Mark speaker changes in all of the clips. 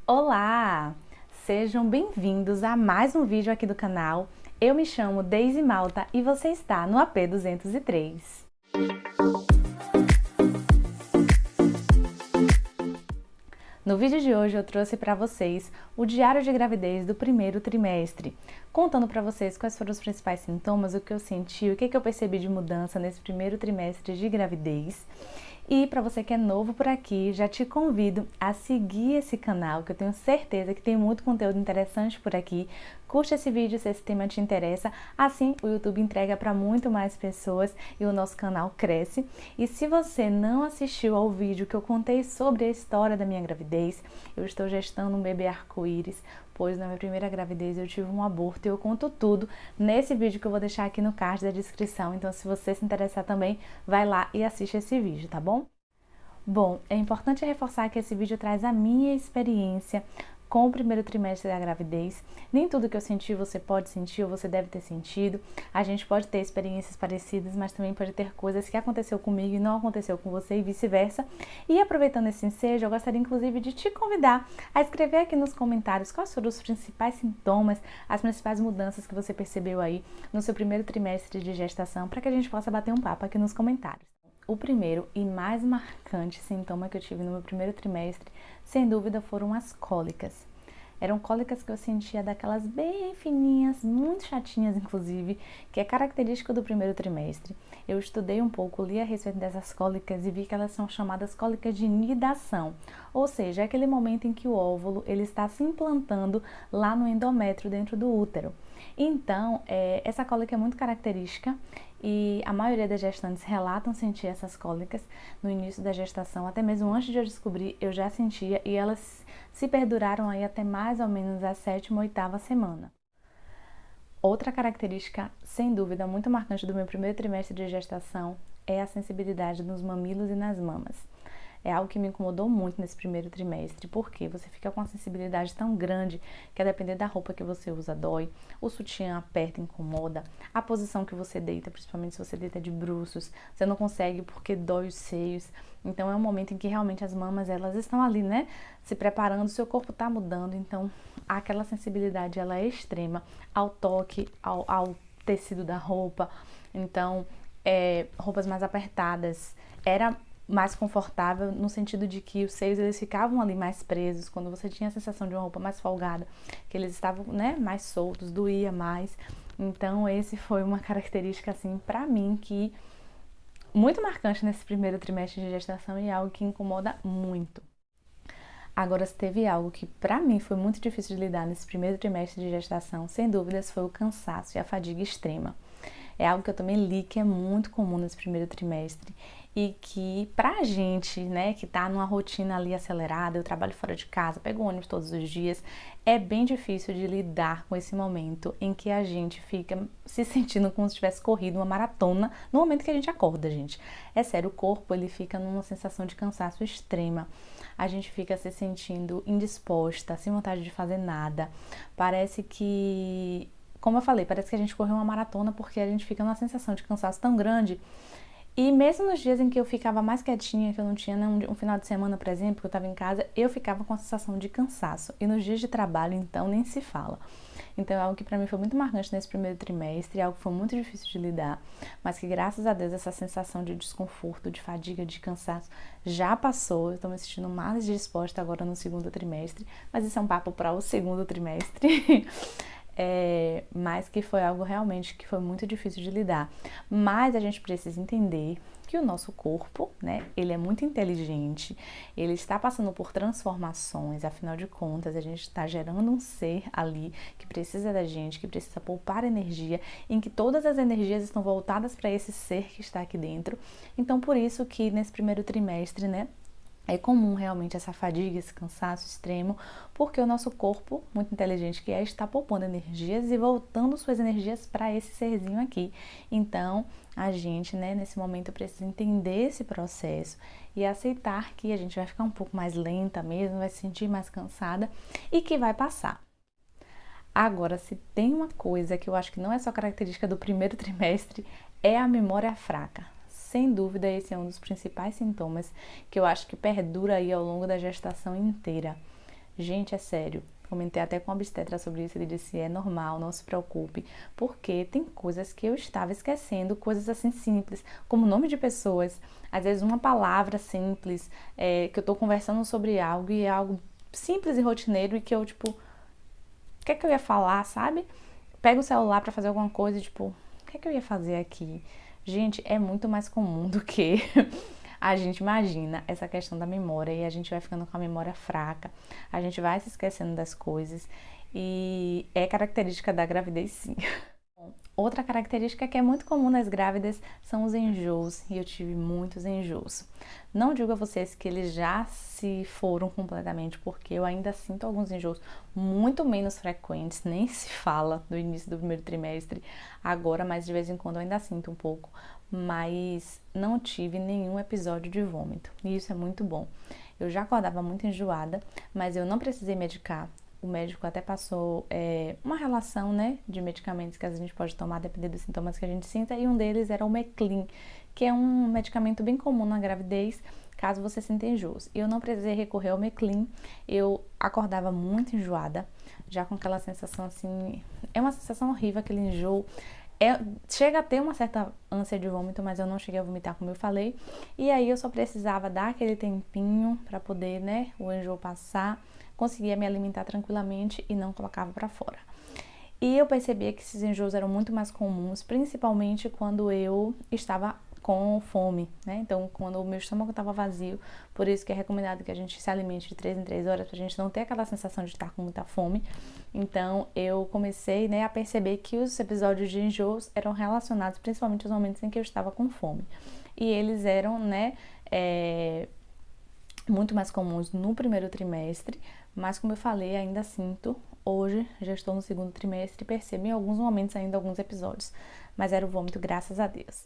Speaker 1: Olá! Sejam bem-vindos a mais um vídeo aqui do canal. Eu me chamo Deise Malta e você está no AP203. No vídeo de hoje eu trouxe para vocês o diário de gravidez do primeiro trimestre, contando para vocês quais foram os principais sintomas, o que eu senti, o que eu percebi de mudança nesse primeiro trimestre de gravidez. E para você que é novo por aqui, já te convido a seguir esse canal, que eu tenho certeza que tem muito conteúdo interessante por aqui. Curte esse vídeo se esse tema te interessa, assim o YouTube entrega para muito mais pessoas e o nosso canal cresce. E se você não assistiu ao vídeo que eu contei sobre a história da minha gravidez, eu estou gestando um bebê arco-íris, pois na minha primeira gravidez eu tive um aborto e eu conto tudo nesse vídeo que eu vou deixar aqui no card da descrição. Então, se você se interessar também, vai lá e assiste esse vídeo, tá bom? Bom, é importante reforçar que esse vídeo traz a minha experiência com o primeiro trimestre da gravidez. Nem tudo que eu senti você pode sentir ou você deve ter sentido. A gente pode ter experiências parecidas, mas também pode ter coisas que aconteceu comigo e não aconteceu com você e vice-versa. E aproveitando esse ensejo, eu gostaria inclusive de te convidar a escrever aqui nos comentários quais foram os principais sintomas, as principais mudanças que você percebeu aí no seu primeiro trimestre de gestação, para que a gente possa bater um papo aqui nos comentários. O primeiro e mais marcante sintoma que eu tive no meu primeiro trimestre, sem dúvida, foram as cólicas. Eram cólicas que eu sentia daquelas bem fininhas, muito chatinhas inclusive, que é característico do primeiro trimestre. Eu estudei um pouco, li a respeito dessas cólicas e vi que elas são chamadas cólicas de nidação, ou seja, é aquele momento em que o óvulo ele está se implantando lá no endométrio dentro do útero. Então, essa cólica é muito característica e a maioria das gestantes relatam sentir essas cólicas no início da gestação, até mesmo antes de eu descobrir, eu já sentia e elas se perduraram aí até mais ou menos a 7ª, 8ª semana. Outra característica, sem dúvida, muito marcante do meu primeiro trimestre de gestação é a sensibilidade nos mamilos e nas mamas. É algo que me incomodou muito nesse primeiro trimestre, porque você fica com uma sensibilidade tão grande que a depender da roupa que você usa dói, o sutiã aperta, incomoda, a posição que você deita, principalmente se você deita de bruços, você não consegue porque dói os seios. Então é um momento em que realmente as mamas elas estão ali, né, se preparando, seu corpo está mudando, então aquela sensibilidade ela é extrema ao toque, ao tecido da roupa. Então roupas mais apertadas era mais confortável no sentido de que os seios eles ficavam ali mais presos, quando você tinha a sensação de uma roupa mais folgada, que eles estavam, né, mais soltos, doía mais. Então esse foi uma característica assim para mim que muito marcante nesse primeiro trimestre de gestação e algo que incomoda muito. Agora, se teve algo que para mim foi muito difícil de lidar nesse primeiro trimestre de gestação, sem dúvidas foi o cansaço e a fadiga extrema. É algo que eu também li que é muito comum nesse primeiro trimestre e que pra gente, né, que tá numa rotina ali acelerada, eu trabalho fora de casa, pego o ônibus todos os dias, é bem difícil de lidar com esse momento em que a gente fica se sentindo como se tivesse corrido uma maratona no momento que a gente acorda, gente. É sério, o corpo ele fica numa sensação de cansaço extrema. A gente fica se sentindo indisposta, sem vontade de fazer nada. Parece que, como eu falei, parece que a gente correu uma maratona porque a gente fica numa sensação de cansaço tão grande. E mesmo nos dias em que eu ficava mais quietinha, que eu não tinha um final de semana, por exemplo, que eu estava em casa, eu ficava com a sensação de cansaço. E nos dias de trabalho, então, nem se fala. Então é algo que para mim foi muito marcante nesse primeiro trimestre, algo que foi muito difícil de lidar, mas que graças a Deus essa sensação de desconforto, de fadiga, de cansaço já passou. Eu estou me sentindo mais disposta agora no segundo trimestre, mas isso é um papo para o segundo trimestre. Mas que foi algo realmente que foi muito difícil de lidar. Mas a gente precisa entender que o nosso corpo, né, ele é muito inteligente, ele está passando por transformações, afinal de contas, a gente está gerando um ser ali que precisa da gente, que precisa poupar energia, em que todas as energias estão voltadas para esse ser que está aqui dentro. Então, por isso que nesse primeiro trimestre, né, é comum realmente essa fadiga, esse cansaço extremo, porque o nosso corpo, muito inteligente que é, está poupando energias e voltando suas energias para esse serzinho aqui. Então, a gente, né, nesse momento precisa entender esse processo e aceitar que a gente vai ficar um pouco mais lenta mesmo, vai se sentir mais cansada e que vai passar. Agora, se tem uma coisa que eu acho que não é só característica do primeiro trimestre, é a memória fraca. Sem dúvida, esse é um dos principais sintomas que eu acho que perdura aí ao longo da gestação inteira. Gente, é sério. Comentei até com o obstetra sobre isso, ele disse, é normal, não se preocupe, porque tem coisas que eu estava esquecendo, coisas assim simples, como nome de pessoas, às vezes uma palavra simples, que eu tô conversando sobre algo e é algo simples e rotineiro e que eu, tipo, o que é que eu ia falar, sabe? Pego o celular pra fazer alguma coisa e, tipo, o que é que eu ia fazer aqui? Gente, é muito mais comum do que a gente imagina essa questão da memória e a gente vai ficando com a memória fraca, a gente vai se esquecendo das coisas e é característica da gravidez, sim. Outra característica que é muito comum nas grávidas são os enjoos, e eu tive muitos enjoos. Não digo a vocês que eles já se foram completamente, porque eu ainda sinto alguns enjoos muito menos frequentes, nem se fala do início do primeiro trimestre agora, mas de vez em quando eu ainda sinto um pouco, mas não tive nenhum episódio de vômito, e isso é muito bom. Eu já acordava muito enjoada, mas eu não precisei medicar. O médico até passou uma relação, né, de medicamentos que a gente pode tomar dependendo dos sintomas que a gente sinta, e um deles era o Meclin, que é um medicamento bem comum na gravidez, caso você sinta enjoos. Eu não precisei recorrer ao Meclin, eu acordava muito enjoada, já com aquela sensação assim, é uma sensação horrível aquele enjoo, chega a ter uma certa ânsia de vômito, mas eu não cheguei a vomitar como eu falei, e aí eu só precisava dar aquele tempinho para poder, né, o enjoo passar, conseguia me alimentar tranquilamente e não colocava para fora. E eu percebia que esses enjoos eram muito mais comuns, principalmente quando eu estava com fome, né? Então, quando o meu estômago estava vazio, por isso que é recomendado que a gente se alimente de 3 em 3 horas, pra gente não ter aquela sensação de estar com muita fome. Então, eu comecei, né, a perceber que os episódios de enjoos eram relacionados principalmente aos momentos em que eu estava com fome. E eles eram, né, muito mais comuns no primeiro trimestre, mas como eu falei, ainda sinto, hoje já estou no segundo trimestre e percebo em alguns momentos ainda alguns episódios, mas era o vômito, graças a Deus.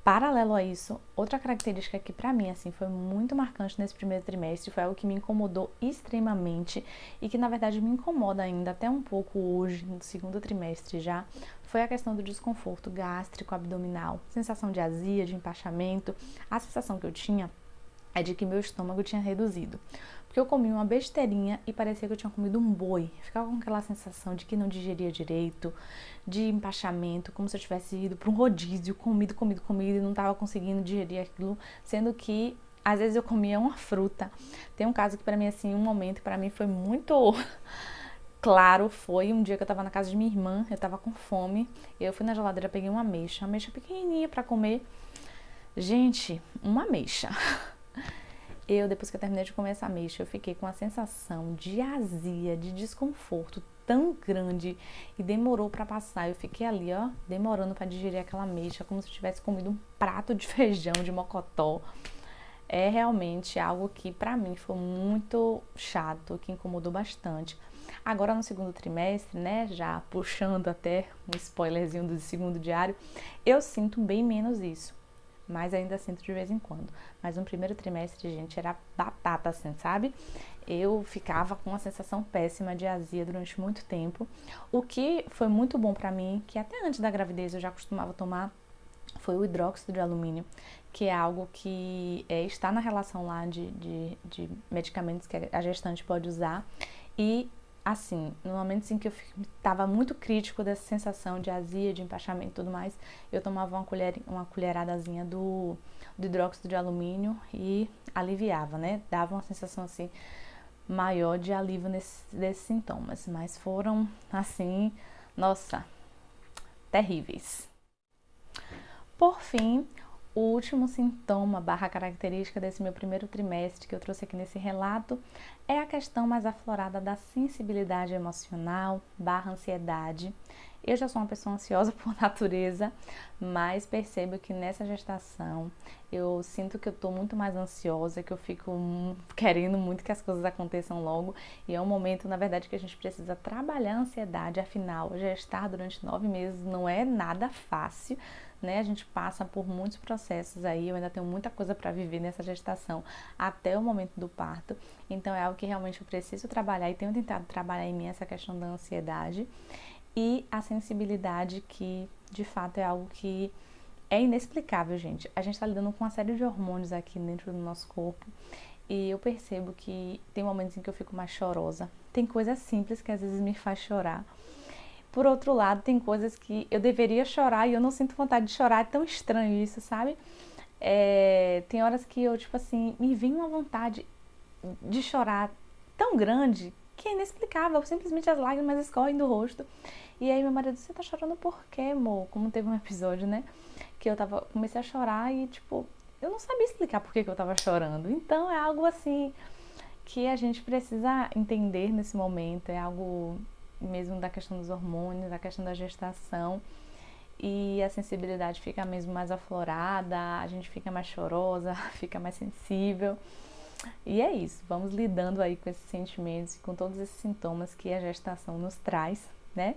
Speaker 1: Paralelo a isso, outra característica que pra mim assim foi muito marcante nesse primeiro trimestre, foi algo que me incomodou extremamente e que na verdade me incomoda ainda até um pouco hoje, no segundo trimestre já, foi a questão do desconforto gástrico abdominal, sensação de azia, de empachamento. A sensação que eu tinha é de que meu estômago tinha reduzido, porque eu comi uma besteirinha e parecia que eu tinha comido um boi, ficava com aquela sensação de que não digeria direito, de empachamento, como se eu tivesse ido para um rodízio, comido e não estava conseguindo digerir aquilo, sendo que às vezes eu comia uma fruta. Tem um caso que para mim assim, um momento para mim foi muito claro, foi um dia que eu tava na casa de minha irmã, eu tava com fome, eu fui na geladeira, peguei uma ameixa pequenininha para comer. Gente, uma ameixa. Depois que eu terminei de comer essa ameixa, eu fiquei com a sensação de azia, de desconforto tão grande e demorou pra passar. Eu fiquei ali, ó, demorando pra digerir aquela ameixa, como se eu tivesse comido um prato de feijão, de mocotó. É realmente algo que pra mim foi muito chato, que incomodou bastante. Agora no segundo trimestre, né, já puxando até um spoilerzinho do segundo diário, eu sinto bem menos isso. Mas ainda sinto de vez em quando. Mas no primeiro trimestre, gente, era batata assim, sabe? Eu ficava com uma sensação péssima de azia durante muito tempo. O que foi muito bom pra mim, que até antes da gravidez eu já costumava tomar, foi o hidróxido de alumínio, que é algo que está na relação lá de medicamentos que a gestante pode usar. E assim, no momento em que eu estava muito crítico dessa sensação de azia, de empachamento e tudo mais, eu tomava uma colheradazinha do hidróxido de alumínio e aliviava, né? Dava uma sensação assim maior de alívio desses sintomas, mas foram assim, nossa, terríveis. Por fim, o último sintoma / característica desse meu primeiro trimestre que eu trouxe aqui nesse relato é a questão mais aflorada da sensibilidade emocional / ansiedade. Eu já sou uma pessoa ansiosa por natureza, mas percebo que nessa gestação eu sinto que eu tô muito mais ansiosa, que eu fico querendo muito que as coisas aconteçam logo, e é um momento, na verdade, que a gente precisa trabalhar a ansiedade. Afinal, gestar durante 9 meses não é nada fácil, né? A gente passa por muitos processos aí, eu ainda tenho muita coisa para viver nessa gestação até o momento do parto, então é algo que realmente eu preciso trabalhar e tenho tentado trabalhar em mim essa questão da ansiedade e a sensibilidade, que de fato é algo que é inexplicável, gente. A gente tá lidando com uma série de hormônios aqui dentro do nosso corpo E eu percebo que tem momentos em que eu fico mais chorosa. Tem coisas simples que às vezes me faz chorar. Por outro lado, tem coisas que eu deveria chorar e eu não sinto vontade de chorar. É tão estranho isso, sabe? Tem horas que eu, tipo assim, me vem uma vontade de chorar tão grande que é inexplicável. Simplesmente as lágrimas escorrem do rosto. E aí meu marido, você tá chorando por quê, amor? Como teve um episódio, né? Que eu comecei a chorar e, tipo, eu não sabia explicar por que eu tava chorando. Então é algo assim que a gente precisa entender nesse momento. É algo mesmo da questão dos hormônios, da questão da gestação. E a sensibilidade fica mesmo mais aflorada, a gente fica mais chorosa, fica mais sensível. E é isso, vamos lidando aí com esses sentimentos e com todos esses sintomas que a gestação nos traz, né?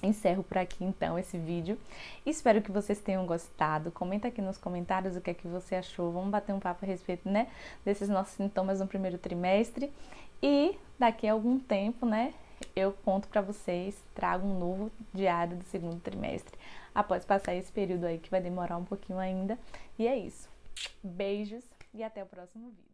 Speaker 1: Encerro por aqui então esse vídeo. Espero que vocês tenham gostado. Comenta aqui nos comentários o que é que você achou. Vamos bater um papo a respeito, né, desses nossos sintomas no primeiro trimestre. E daqui a algum tempo, né, eu conto para vocês, trago um novo diário do segundo trimestre. Após passar esse período aí que vai demorar um pouquinho ainda. E é isso. Beijos e até o próximo vídeo.